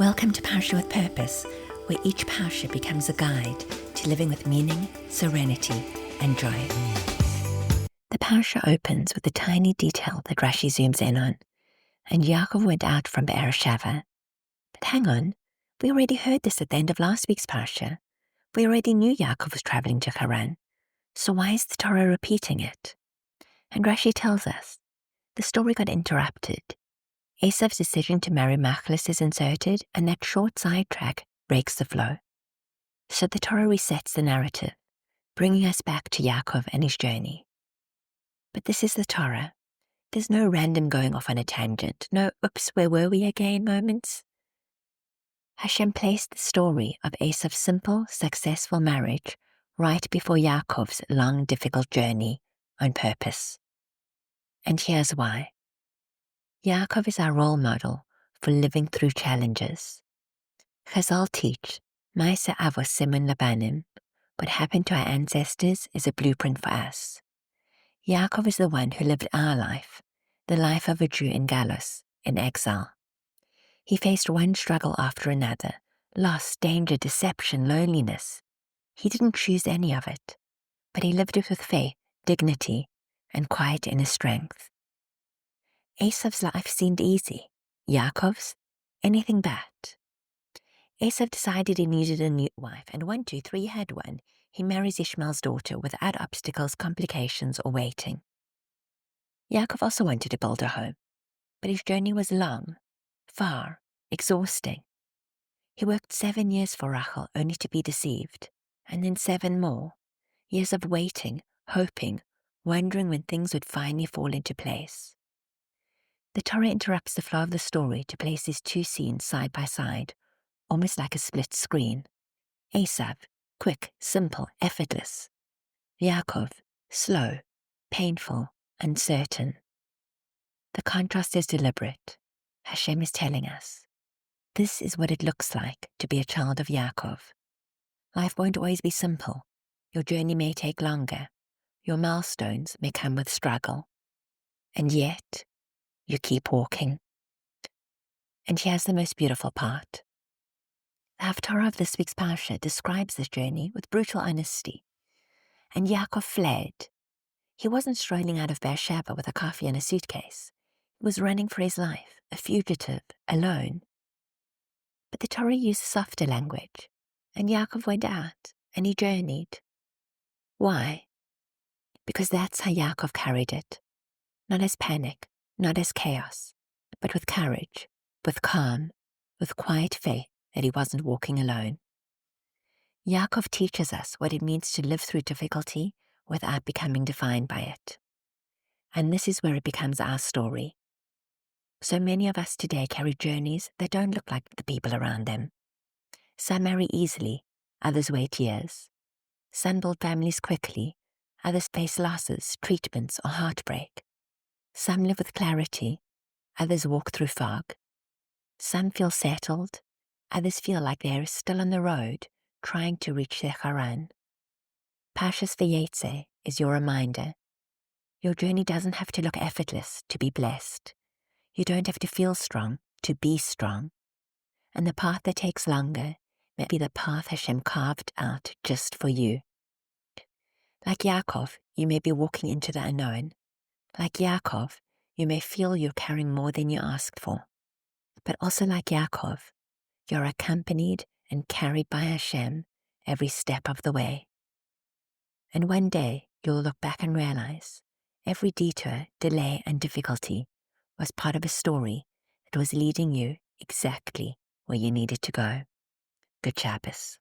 Welcome to Parsha with Purpose, where each Parsha becomes a guide to living with meaning, serenity, and joy. The Parsha opens with a tiny detail that Rashi zooms in on, and Yaakov went out from Beersheba. But hang on, we already heard this at the end of last week's Parsha. We already knew Yaakov was traveling to Haran, so why is the Torah repeating it? And Rashi tells us, the story got interrupted. Esav's decision to marry Machlis is inserted, and that short sidetrack breaks the flow. So the Torah resets the narrative, bringing us back to Yaakov and his journey. But this is the Torah. There's no random going off on a tangent, no oops, where were we again moments. Hashem placed the story of Esav's simple, successful marriage right before Yaakov's long, difficult journey on purpose. And here's why. Yaakov is our role model for living through challenges. Chazal teach, Ma'aseh Avos Siman Labanim, what happened to our ancestors is a blueprint for us. Yaakov is the one who lived our life, the life of a Jew in Galus, in exile. He faced one struggle after another, loss, danger, deception, loneliness. He didn't choose any of it, but he lived it with faith, dignity, and quiet inner strength. Esav's life seemed easy. Yaakov's, anything but. Esav decided he needed a new wife, and 1, 2, 3 had one. He marries Ishmael's daughter without obstacles, complications, or waiting. Yaakov also wanted to build a home, but his journey was long, far, exhausting. He worked 7 years for Rachel only to be deceived, and then 7 more, years of waiting, hoping, wondering when things would finally fall into place. The Torah interrupts the flow of the story to place these two scenes side by side, almost like a split screen. Esav, quick, simple, effortless. Yaakov, slow, painful, uncertain. The contrast is deliberate. Hashem is telling us, this is what it looks like to be a child of Yaakov. Life won't always be simple. Your journey may take longer. Your milestones may come with struggle. And yet, you keep walking. And here's the most beautiful part. The Haftarah of this week's Parsha describes this journey with brutal honesty. And Yaakov fled. He wasn't strolling out of Beersheba with a coffee and a suitcase. He was running for his life, a fugitive, alone. But the Torah used softer language, and Yaakov went out, and he journeyed. Why? Because that's how Yaakov carried it. Not as panic, not as chaos, but with courage, with calm, with quiet faith that he wasn't walking alone. Yaakov teaches us what it means to live through difficulty without becoming defined by it. And this is where it becomes our story. So many of us today carry journeys that don't look like the people around them. Some marry easily, others wait years. Some build families quickly, others face losses, treatments, or heartbreak. Some live with clarity, others walk through fog. Some feel settled, others feel like they are still on the road, trying to reach their Haran. Parshas Vayeitze is your reminder. Your journey doesn't have to look effortless to be blessed. You don't have to feel strong to be strong. And the path that takes longer may be the path Hashem carved out just for you. Like Yaakov, you may be walking into the unknown. Like Yaakov, you may feel you're carrying more than you asked for. But also like Yaakov, you're accompanied and carried by Hashem every step of the way. And one day you'll look back and realize every detour, delay, and difficulty was part of a story that was leading you exactly where you needed to go. Good Shabbos.